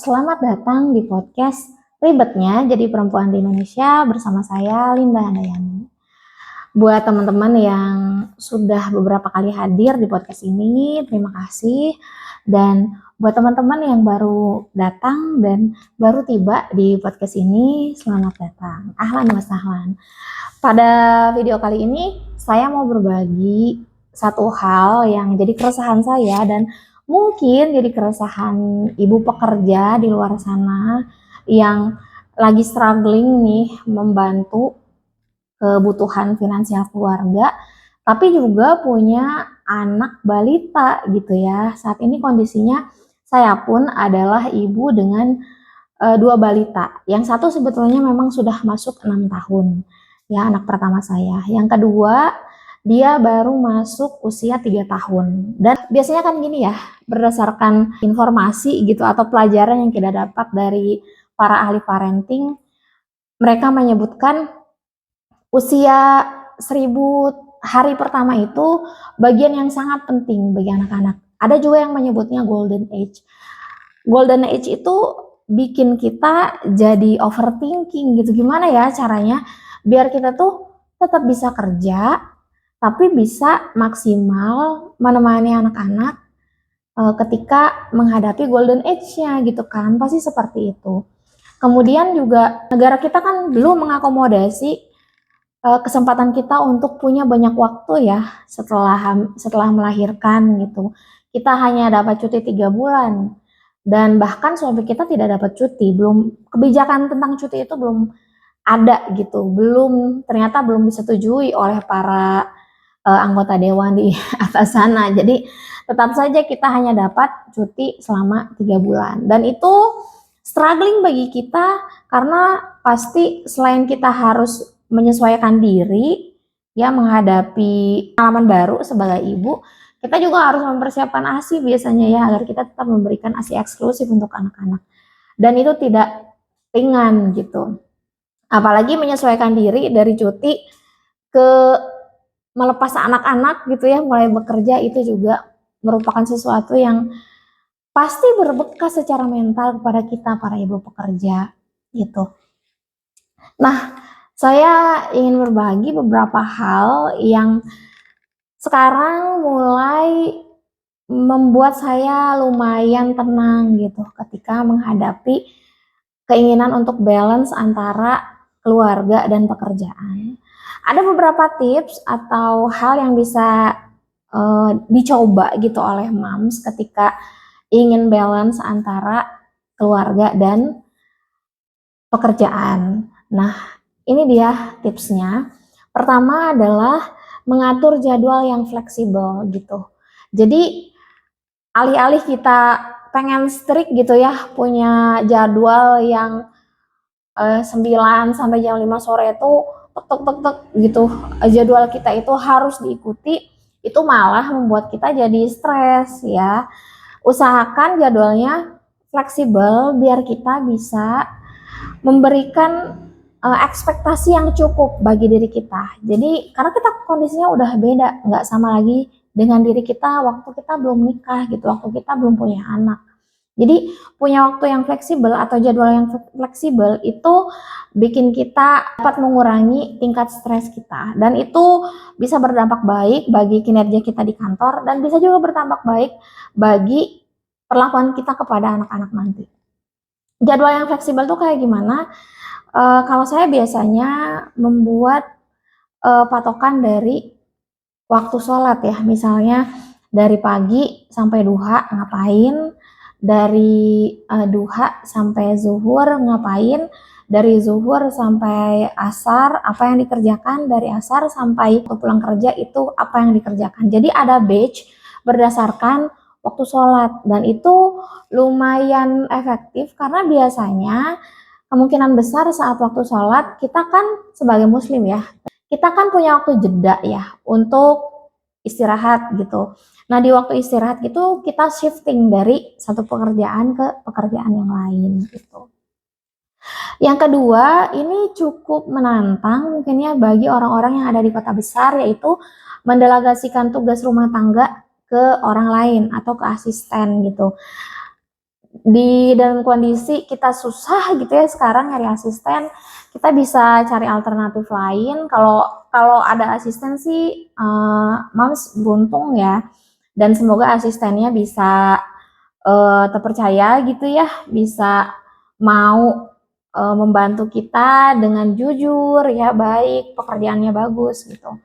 Selamat datang di podcast Ribetnya Jadi Perempuan di Indonesia bersama saya Linda Handayani. Buat teman-teman yang sudah beberapa kali hadir di podcast ini, terima kasih. Dan buat teman-teman yang baru datang dan baru tiba di podcast ini, selamat datang. Ahlan wa sahlan. Pada video kali ini, saya mau berbagi satu hal yang jadi keresahan saya dan mungkin jadi keresahan ibu pekerja di luar sana yang lagi struggling nih membantu kebutuhan finansial keluarga, tapi juga punya anak balita gitu ya. Saat ini kondisinya saya pun adalah ibu dengan dua balita. Yang satu sebetulnya memang sudah masuk 6 tahun, ya anak pertama saya. Yang kedua dia baru masuk usia 3 tahun. Dan biasanya kan gini ya, berdasarkan informasi gitu atau pelajaran yang kita dapat dari para ahli parenting, mereka menyebutkan usia 1000 hari pertama itu bagian yang sangat penting bagi anak-anak. Ada juga yang menyebutnya golden age. Golden age itu bikin kita jadi overthinking gitu. Gimana ya caranya biar kita tuh tetap bisa kerja, tapi bisa maksimal menemani anak-anak ketika menghadapi golden age-nya gitu kan. Pasti seperti itu. Kemudian juga negara kita kan belum mengakomodasi kesempatan kita untuk punya banyak waktu ya setelah melahirkan gitu. Kita hanya dapat cuti 3 bulan dan bahkan suami kita tidak dapat cuti. Belum kebijakan tentang cuti itu belum ada gitu. Ternyata belum disetujui oleh para anggota dewan di atas sana. Jadi tetap saja kita hanya dapat cuti selama 3 bulan. Dan itu struggling bagi kita karena pasti selain kita harus menyesuaikan diri ya menghadapi pengalaman baru sebagai ibu, kita juga harus mempersiapkan ASI biasanya ya agar kita tetap memberikan ASI eksklusif untuk anak-anak. Dan itu tidak ringan gitu. Apalagi menyesuaikan diri dari cuti ke melepas anak-anak gitu ya, mulai bekerja itu juga merupakan sesuatu yang pasti berbekas secara mental kepada kita para ibu pekerja gitu. Nah, saya ingin berbagi beberapa hal yang sekarang mulai membuat saya lumayan tenang gitu ketika menghadapi keinginan untuk balance antara keluarga dan pekerjaan. Ada beberapa tips atau hal yang bisa dicoba gitu oleh moms ketika ingin balance antara keluarga dan pekerjaan. Nah, ini dia tipsnya. Pertama adalah mengatur jadwal yang fleksibel gitu. Jadi alih-alih kita pengen strict gitu ya, punya jadwal yang 9 sampai jam 5 sore itu tek gitu. Jadwal kita itu harus diikuti, itu malah membuat kita jadi stres ya. Usahakan jadwalnya fleksibel biar kita bisa memberikan ekspektasi yang cukup bagi diri kita. Jadi karena kita kondisinya udah beda, nggak sama lagi dengan diri kita waktu kita belum nikah gitu, waktu kita belum punya anak. Jadi punya waktu yang fleksibel atau jadwal yang fleksibel itu bikin kita dapat mengurangi tingkat stres kita, dan itu bisa berdampak baik bagi kinerja kita di kantor dan bisa juga berdampak baik bagi perlakuan kita kepada anak-anak nanti. Jadwal yang fleksibel tuh kayak gimana? Kalau saya biasanya membuat patokan dari waktu sholat ya, misalnya dari pagi sampai duha ngapain, dari duha sampai zuhur ngapain, dari zuhur sampai asar apa yang dikerjakan, dari asar sampai pulang kerja itu apa yang dikerjakan. Jadi ada batch berdasarkan waktu sholat, dan itu lumayan efektif karena biasanya kemungkinan besar saat waktu sholat kita kan sebagai muslim ya, kita kan punya waktu jeda ya untuk istirahat gitu. Nah di waktu istirahat itu kita shifting dari satu pekerjaan ke pekerjaan yang lain gitu. Yang kedua, ini cukup menantang mungkin ya bagi orang-orang yang ada di kota besar, yaitu mendelegasikan tugas rumah tangga ke orang lain atau ke asisten gitu. di dalam kondisi kita susah gitu ya sekarang nyari asisten, kita bisa cari alternatif lain. Kalau ada asisten sih, Moms beruntung ya, dan semoga asistennya bisa terpercaya gitu ya, bisa mau membantu kita dengan jujur ya, baik, pekerjaannya bagus gitu.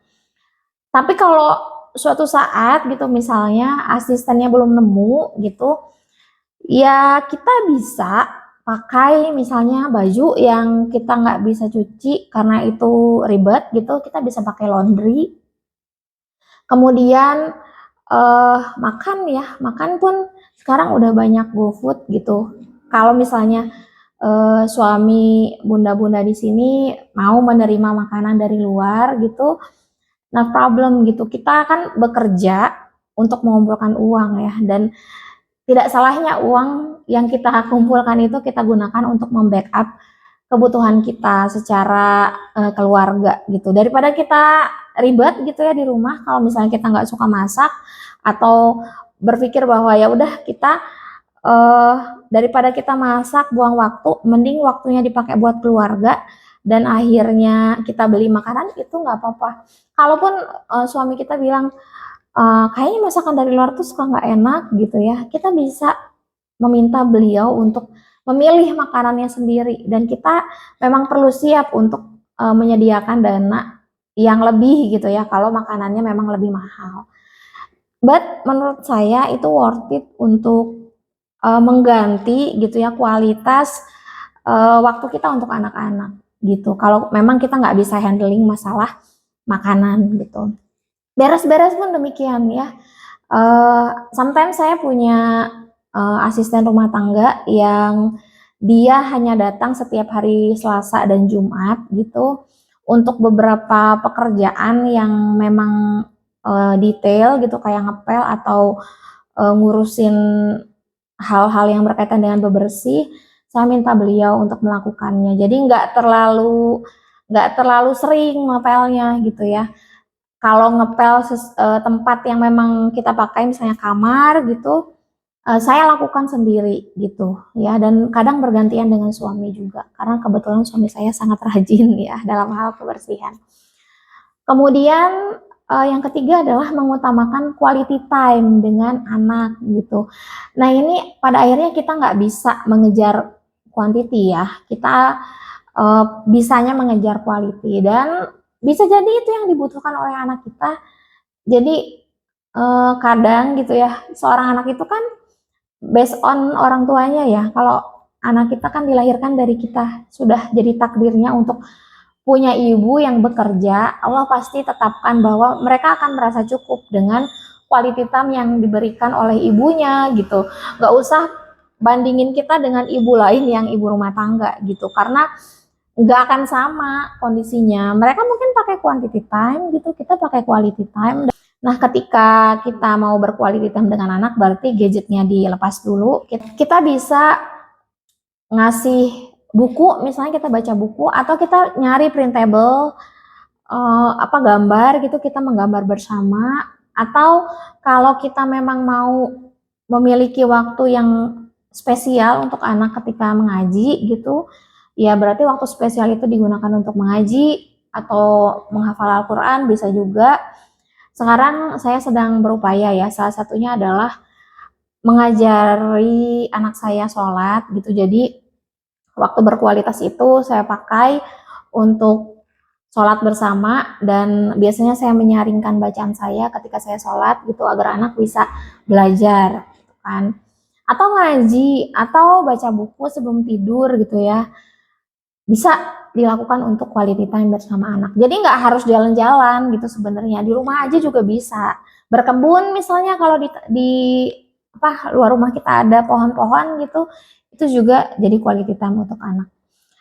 Tapi kalau suatu saat gitu misalnya asistennya belum nemu gitu, ya kita bisa pakai misalnya baju yang kita nggak bisa cuci karena itu ribet gitu, kita bisa pakai laundry. Kemudian makan ya, makan pun sekarang udah banyak GoFood gitu. Kalau misalnya suami bunda-bunda di sini mau menerima makanan dari luar gitu, nah problem gitu. Kita kan bekerja untuk mengumpulkan uang ya, dan tidak salahnya uang yang kita kumpulkan itu kita gunakan untuk membackup kebutuhan kita secara keluarga gitu. Daripada kita ribet gitu ya di rumah, kalau misalnya kita nggak suka masak atau berpikir bahwa ya udah kita daripada kita masak buang waktu, mending waktunya dipakai buat keluarga dan akhirnya kita beli makanan, itu nggak apa-apa. Kalaupun suami kita bilang kayaknya masakan dari luar tuh suka nggak enak gitu ya, kita bisa meminta beliau untuk memilih makanannya sendiri, dan kita memang perlu siap untuk menyediakan dana yang lebih gitu ya kalau makanannya memang lebih mahal. But menurut saya itu worth it untuk mengganti gitu ya kualitas waktu kita untuk anak-anak gitu. Kalau memang kita nggak bisa handling masalah makanan gitu. Beres-beres pun demikian ya. Sometimes saya punya asisten rumah tangga yang dia hanya datang setiap hari Selasa dan Jumat gitu untuk beberapa pekerjaan yang memang detail gitu, kayak ngepel atau ngurusin hal-hal yang berkaitan dengan bebersih. Saya minta beliau untuk melakukannya. Jadi nggak terlalu sering ngepelnya gitu ya. Kalau ngepel tempat yang memang kita pakai, misalnya kamar gitu, saya lakukan sendiri gitu ya, dan kadang bergantian dengan suami juga karena kebetulan suami saya sangat rajin ya dalam hal kebersihan. Kemudian yang ketiga adalah mengutamakan quality time dengan anak gitu. Nah ini pada akhirnya kita nggak bisa mengejar quantity ya, kita bisanya mengejar quality, dan bisa jadi itu yang dibutuhkan oleh anak kita. Jadi kadang gitu ya, seorang anak itu kan based on orang tuanya ya. Kalau anak kita kan dilahirkan dari kita, sudah jadi takdirnya untuk punya ibu yang bekerja. Allah pasti tetapkan bahwa mereka akan merasa cukup dengan quality time yang diberikan oleh ibunya gitu. Gak usah bandingin kita dengan ibu lain yang ibu rumah tangga gitu, karena nggak akan sama kondisinya. Mereka mungkin pakai quantity time gitu, kita pakai quality time. Nah, ketika kita mau berquality time dengan anak, berarti gadgetnya dilepas dulu. Kita bisa ngasih buku, misalnya kita baca buku, atau kita nyari printable gambar gitu, kita menggambar bersama. Atau kalau kita memang mau memiliki waktu yang spesial untuk anak ketika mengaji gitu, ya berarti waktu spesial itu digunakan untuk mengaji atau menghafal Al-Quran, bisa juga. Sekarang saya sedang berupaya ya, salah satunya adalah mengajari anak saya sholat gitu. Jadi waktu berkualitas itu saya pakai untuk sholat bersama, dan biasanya saya menyaringkan bacaan saya ketika saya sholat gitu agar anak bisa belajar gitu kan, atau ngaji atau baca buku sebelum tidur gitu ya, bisa dilakukan untuk quality time bersama anak. Jadi nggak harus jalan-jalan gitu, sebenarnya di rumah aja juga bisa. Berkebun misalnya, kalau di luar rumah kita ada pohon-pohon gitu, itu juga jadi quality time untuk anak.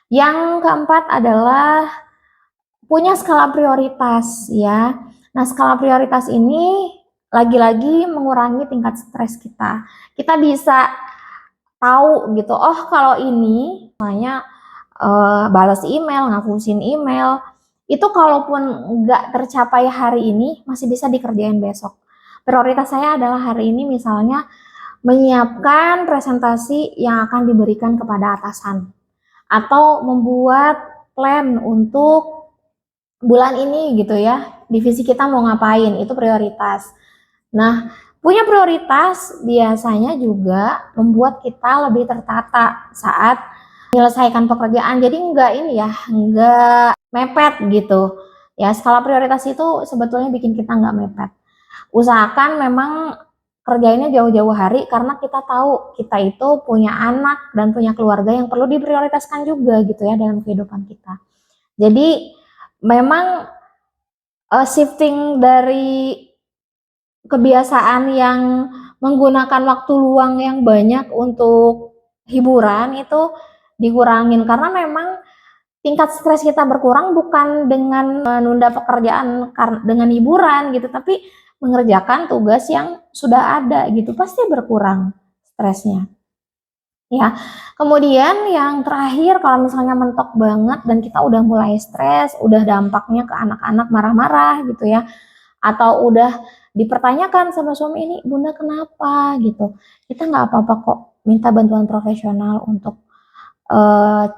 Yang keempat adalah punya skala prioritas ya. Nah, skala prioritas ini lagi-lagi mengurangi tingkat stres kita. Kita bisa tahu gitu, oh kalau ini misalnya balas email, ngapusin email, itu kalaupun nggak tercapai hari ini masih bisa dikerjain besok. Prioritas saya adalah hari ini misalnya menyiapkan presentasi yang akan diberikan kepada atasan, atau membuat plan untuk bulan ini gitu ya, divisi kita mau ngapain, itu prioritas. Nah, punya prioritas biasanya juga membuat kita lebih tertata saat menyelesaikan pekerjaan. Jadi enggak ini ya, enggak mepet gitu. Ya, skala prioritas itu sebetulnya bikin kita enggak mepet. Usahakan memang kerjainnya jauh-jauh hari karena kita tahu kita itu punya anak dan punya keluarga yang perlu diprioritaskan juga gitu ya dalam kehidupan kita. Jadi memang shifting dari kebiasaan yang menggunakan waktu luang yang banyak untuk hiburan itu dikurangin, karena memang tingkat stres kita berkurang bukan dengan menunda pekerjaan dengan hiburan gitu, tapi mengerjakan tugas yang sudah ada gitu, pasti berkurang stresnya ya. Kemudian yang terakhir, kalau misalnya mentok banget dan kita udah mulai stres, udah dampaknya ke anak-anak marah-marah gitu ya, atau udah dipertanyakan sama suami, ini bunda kenapa gitu, kita nggak apa-apa kok minta bantuan profesional untuk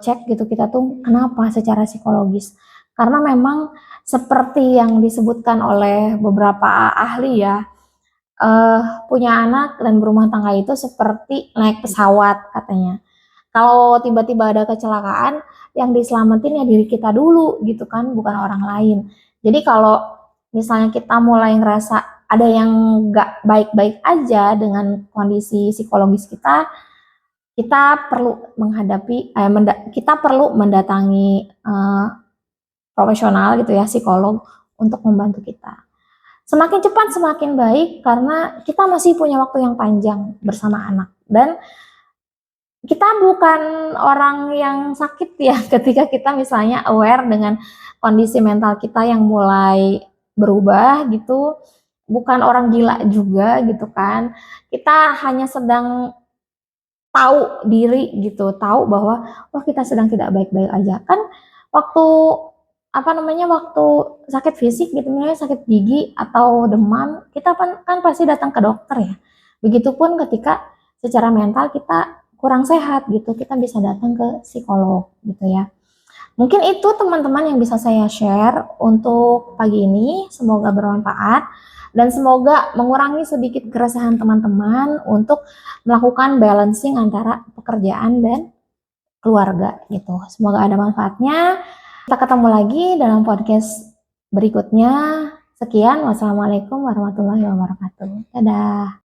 cek gitu kita tuh kenapa secara psikologis, karena memang seperti yang disebutkan oleh beberapa ahli ya, punya anak dan berumah tangga itu seperti naik pesawat katanya. Kalau tiba-tiba ada kecelakaan, yang diselamatin ya diri kita dulu gitu kan, bukan orang lain. Jadi kalau misalnya kita mulai ngerasa ada yang nggak baik-baik aja dengan kondisi psikologis kita, kita perlu kita perlu mendatangi profesional gitu ya, psikolog, untuk membantu kita. Semakin cepat semakin baik karena kita masih punya waktu yang panjang bersama anak, dan kita bukan orang yang sakit ya ketika kita misalnya aware dengan kondisi mental kita yang mulai berubah gitu, bukan orang gila juga gitu kan. Kita hanya sedang tahu diri gitu, tahu bahwa wah kita sedang tidak baik-baik aja. Kan waktu waktu sakit fisik gitu, misalnya sakit gigi atau demam, kita kan pasti datang ke dokter ya. Begitupun ketika secara mental kita kurang sehat gitu, kita bisa datang ke psikolog gitu ya. Mungkin itu teman-teman yang bisa saya share untuk pagi ini, semoga bermanfaat dan semoga mengurangi sedikit keresahan teman-teman untuk melakukan balancing antara pekerjaan dan keluarga gitu. Semoga ada manfaatnya. Kita ketemu lagi dalam podcast berikutnya. Sekian, wassalamualaikum warahmatullahi wabarakatuh. Dadah.